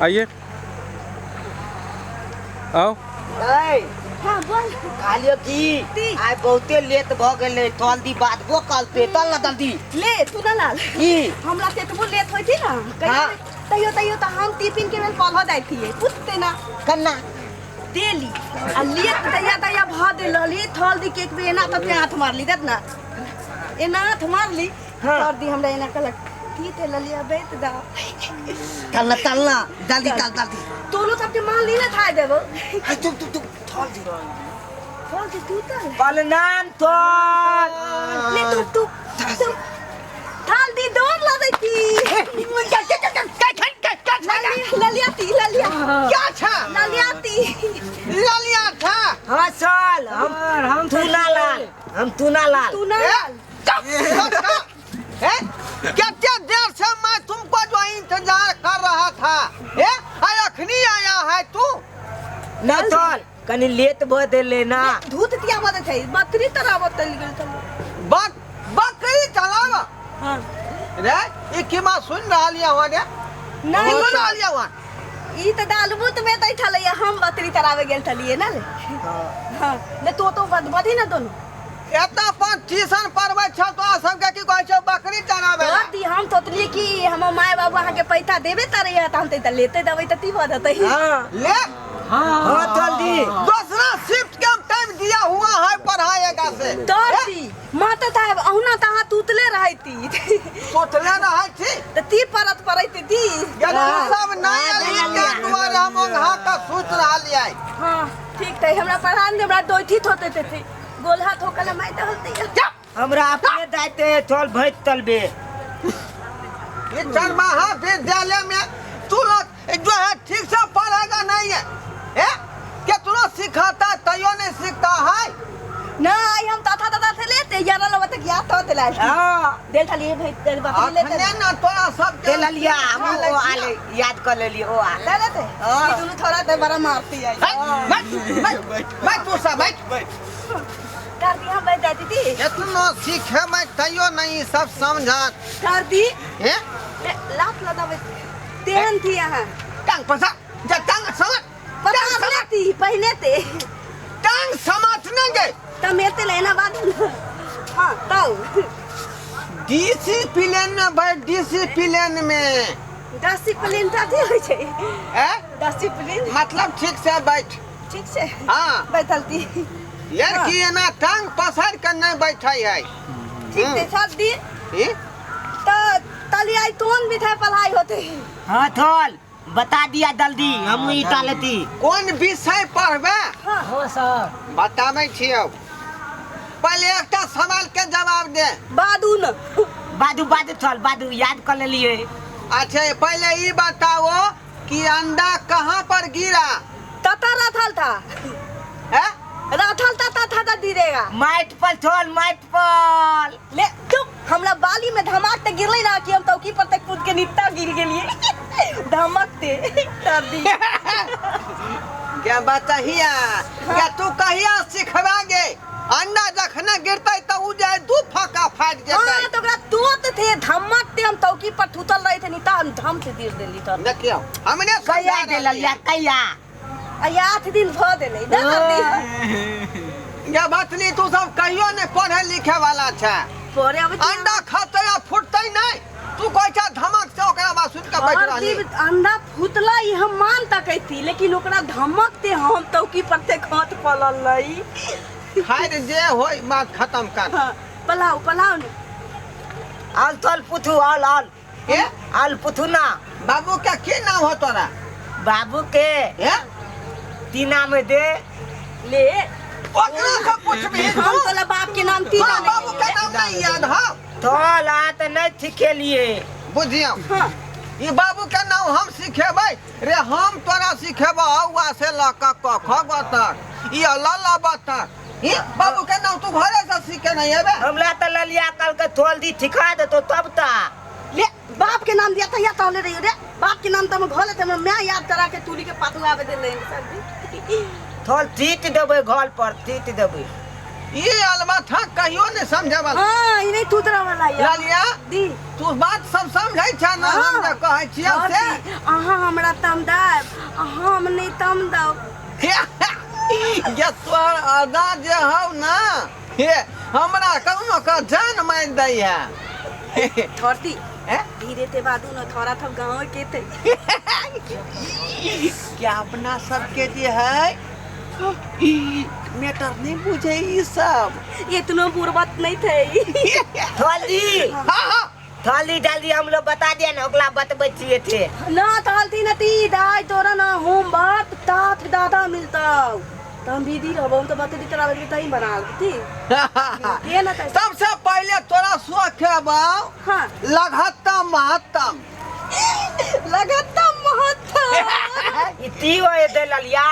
आइए आओ। हाँ बोल कालियो की आइ बहुते लेट भ गेलै जल्दी बात वो कल पे तल ना जल्दी ले तू ना लाल की हमरा से तो लेट होई थी ना हाँ। तैयो तैयो तो हम टिफिन के बेल कॉल हो जाई थी पूछते ना कन्ना डेली आ लेट तैया तैया भ दे लली थल दी केक भी एना तो हाथ मार ली देत ना एना हाथ मार ली हाँ। कर दी हमरा एना कलक की थे ललिया बेत दा तलना जल्दी तल जल्दी तोलो सबके मान ली ना था देबो चुप थल दी बोल दे तू तो बलनान तो ले तू थाल दी डोर ला दे की ललिया क्या था ललिया था हाँ चल हम तूना लाल तू ना क्या देर से मैं तुमको जो इंतजार कर रहा था अखनी आया है तू न चल कनी लेट भ देले ना दूध दिया बद छै बकरी तरह बतल गेल त बकरी चलावा हां रे ई की मा सुन रहलिया हो रे नहीं सुन रहलिया हो ई त दालबूत में दै छले हम बकरी तरावे गेल छलिए ना ले हां ले तो बधी ना दोनों एता पर ट्यूशन पढ़बै छ तो सब के की कहै छ बकरी चरावे दी हम सोचलिए कि हम माय बाबू अहाँ के पैसा देबे तरे त हम त लेते देबै त ती बदतै हां ले हाँ जल्दी दूसरा शिफ्ट का टाइम दिया हुआ है पढ़ाएगा से तोती माता साहब अहुना तहा तुतले रहती सोचले रहे थी त ती परत परैते दी सब नया लिया दुआरे हम वहां का सोच रहलिए हां ठीक त हमरा पढ़ान हमरा दोठी होते थे गोलहा ठोकला मैं दहलती हमरा अपने दायते चल भैत तलबे ये चरमाहा विद्यालय में तू लोग जो है ठीक से पढ़ेगा नहीं है क्या तू लोग सिखाता तैयो नहीं सीखता है ना हम ताता से लेते यारा लवा तक याद तो तेला हां देल थाली भाई तेल बाकी लेते अपने ना तोरा सब ते ललिया हम ओ आले याद कर लेली ओ आ ले लेते ई दोनों थोड़ा ते बड़ा मारती है मैं तू सब बैठ कर दी हम बैठ जाती थी इतना सीखे मैं तैयो नहीं सब समझा कर दी हैं लात लदावे तेन थी यहां टांग पसा जा टांग समझ पता लेती पहले ते टांग समझने गए त मेते लेना बाद हां ताऊ डिसिप्लिन में भाई डिसिप्लिन में डिसिप्लिन त दे होय छै हैं डिसिप्लिन मतलब ठीक से बैठ ठीक से हां बैठलती यार की है ना टांग पसार कर नहीं बैठाई है ठीक है सब दी तो तलिया तोन बिठा पढ़ाई होते हां थोल बता दिया जल्दी हम इटा लेती कौन विषय पढ़बे हो सर बताबै छियौ पहले एकटा सवाल के जवाब दे बादू न बादू थोल बादू याद कर लेलिए अच्छा पहले ये बताओ कि अंडा कहाँ पर गिरा तता राथल था है राथल था गिरेगा माइट पर थोल माइट पर ले चुप हमरा बाली में धमाक ते गिरले ना कि हम चौकी पर तक कूद के नीचा गिर गेलिए धमकते तब दी क्या बताहिया क्या तू कहिया सिखवागे अंडा जखने गिरते तो उ जाए दू फका फाट जेतै हां तो ओकरा तोत थे धमकते हम चौकी पर ठुतल रहे थे नीता हम धम से गिर देली तो देखियो हमने कहिया दे ललिया कहिया आ 8 दिन भ देले ना दी या बतली तू सब कहियो ने पढ़े लिखे वाला छै परे अब अंडा खाते या फुटते नहीं तू कोई छा धमक से ओकरा बाद सुन के बैठ रहली अंडा फुटला ही हम मान तकैती लेकिन ओकरा धमकते हम चौकी पर से खात पलल लई खैर जे होई बात खत्म कर हां पलाओ ने आल थोल पुथु आल ए आल पुथु ना बाबू का की नाम हो तोरा बाबू के ए तीना में दे ले ओकरा से पूछबी हम तोला बाप के नाम तीना तोरा बाबू का नाम नहीं याद है थोल आ त नहीं सिखेलिए बुझियो हां ये बाबू के नाम हम सिखेबै रे हम तोरा सिखेबो हुआ से ल क क ख ग तक ये ल ल ब तक ये बाबू के नाम तू घरे से सीखे नहीं हेबे हमला त ललिया कल के थोल दी सिखा दे तो तब ता ले बाप के नाम दिया था या तौले रही रे बाप के नाम त हम घोले थे मैं याद करा के तूली के पातू आवे दे ले सर थोल तीत देबे घर पर तीत देबे ये अलवा था कहियो नहीं समझे वाला। हाँ ई नहीं तुतरा वाला या लालिया दी तू बात सब समझै छ ना हम जे कहै छियै से अहाँ हमरा तम दाब हम नहीं तम दाब ये तोहर अदा जे हौ ना हे हमरा कौनो का जान मार दै है थोरती हैं? धीरे ते बादू न थोड़ा था गांव के थे क्या अपना सबके जे है मैटर नहीं बुझे ई सब इतना बुरबत नहीं थे थाली हाँ हाँ थाली डाली हम लोग बता दिया ना ओकला बतबै छिए थे ना तालती न ती दाई तोरा ना होम बात तात दादा मिलता तम दीदी रहबो तो बात दी तोरा बेटी तई बना दी ये ना तै सबसे पहले तोरा शौक है बाऊ हां लगहत्तम महत्तम लगता महत्ता इती होए दे ललिया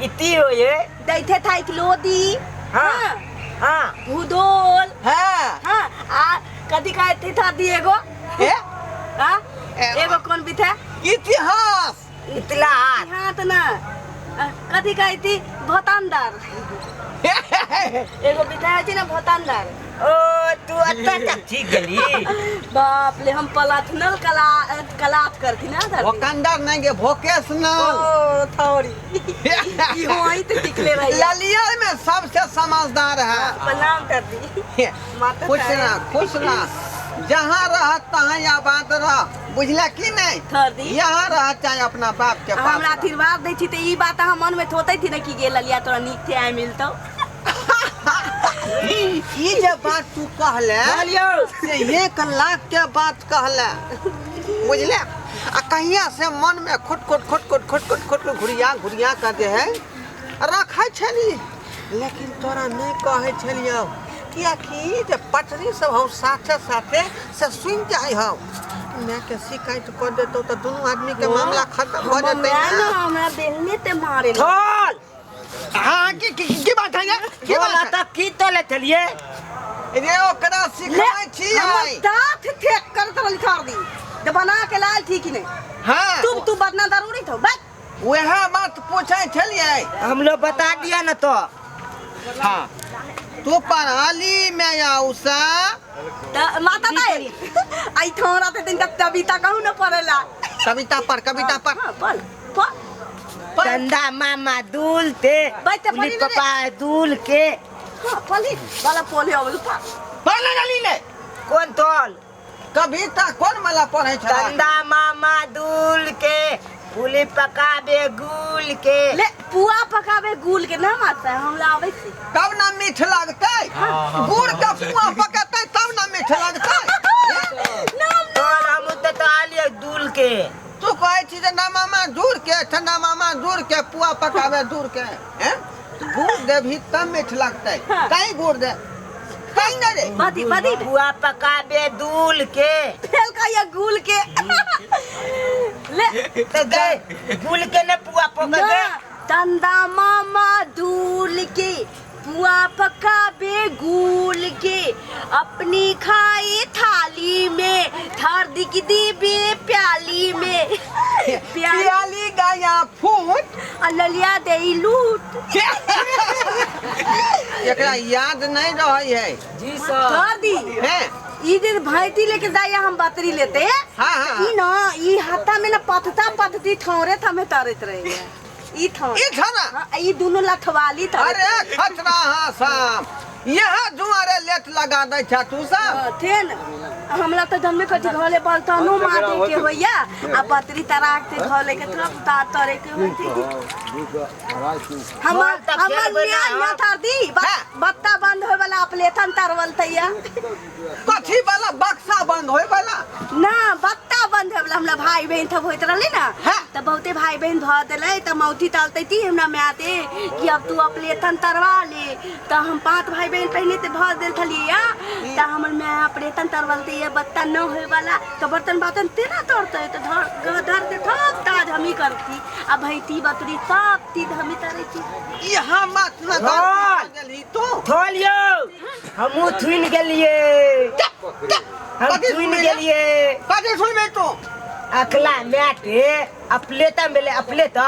इती होए दैथे था एक लोदी हाँ हाँ भूदोल है हां आ कदी कहते था दिएगो ए? हां एगो कौन भी था इतिहास इतलात हां त ना कदी कहती भोतानदार एगो बिता है ना भोतानदार ओ तू अत्ता तक ठीक गली बाप ले हम पलाथनल कलात करती ना धरती वोकंडर नहीं के वोकेशनल ओ थोड़ी ई होई तो टिकले रही ललिया में सबसे समझदार है प्रणाम कर दी माता खुश ना जहाँ रह तहाँ या बात रह बुझला की नहीं थर दी यहाँ रह चाहे अपना बाप के पास हमरा आशीर्वाद दै छी त ई बात हम मन में थोतै थी ना कि गे ललिया तोरा नीक थे आइ मिलतो ये जो बात तू कहले से 1 लाख के बात कहले बुझले आ कहिया से मन में खुट घुरिया करते है रखे छली लेकिन तोरा नहीं कहे छलियो किया कि जे पटरी सब हम साथे साथे से सुन जाई हम मैं के शिकायत कर देतो तो दोनों आदमी के मामला खत्म हो जतै ना हमरा बेलने ते मारे थोल हां की बात है ये की बोला बात तक की तले चलिए रे ओकरा सिखाई छी हम दांत ठेक कर तो लिखा दी तो बना के लाल ठीक नहीं हां तू बदना जरूरी तो बस वह बात पूछे छलिए हम लोग बता दिया ना तो हाँ तू पढ़ाली में या उसा माता ताई आई थोड़ा ते दिन तक कविता कहूं ना पढ़ेला कविता पर हां पढ़ चंदा मामा दूल ते बैठे पढ़ी ले पापा दूल के हां पढ़ी वाला पोले अवल पढ़ ले कौन तोल कविता कौन मला पढ़े छ चंदा मामा दूल के पुली पकाबे गुल के ले पुआ पकावे गुल के ना मारता है हमरा आवे से तब ना मीठ लगते गुड़ का पुआ पकाते तब ना मीठ लगते तोल हम तो तालिए दूल के तू कहे छी जे ना मामा दूर के ठंडा मामा दूर के पुआ पकावे दूर के हैं गुड़ दे भी तब मीठ लगते कहीं गुड़ दे कहीं ना रे बादी बुआ पकाबे दूल के फेल का ये गुल के ले तो गए गुल के ने पुआ पका दे चंदा मामा दूल के पुआ पकाबे गुल के अपनी खाए थाली में थर दिख दीबे प्याली में प्याली गाया फूट ललिया दे लूट एकरा याद नहीं रही है जी सर कर दी हैं ई दिन भाईती लेके जाइए हम बतरी लेते हाँ, हाँ। ई ना ई हाथा में ना पथती ठौरे थमे तरत रहे ई ठौर ई थाना ई दोनों लठवाली था अरे खतरा हाँ साहब यहाँ जुआरे लेट लगा दे छा तू सब थे न हमला तो जन्मे कथी घले बर्तनो माटे के होइया आ बतरी तराक के घले के थप तार तरे के होती हमर न्याय न थार दी बत्ता बंद होय वाला अपलेथन तरवल तैया कथी वाला बक्सा बंद होय वाला ना बत्ता बंद होय वाला हमरा भाई बहन थब होइत रहले ना त बहुते भाई बहन भ देले त मौठी तालते ती हमरा में आते कि अब तू अपलेथन तरवा ले त हम 5 भाई बहन पहले ते भ देल थलिया त हमर में अपलेथन तरवलते ये बत्ता न होय वाला त बर्तन तेना तोड़ते त धर के थप ताज हमी करती आ भैती बतरी सब तीद हमी तरे छी यहाँ मत न गली तू थोलियो हमू थुन गेलिए हम थुन गेलिए कथी सुनबे तू अकला मैटे अपलेता मेले अपलेता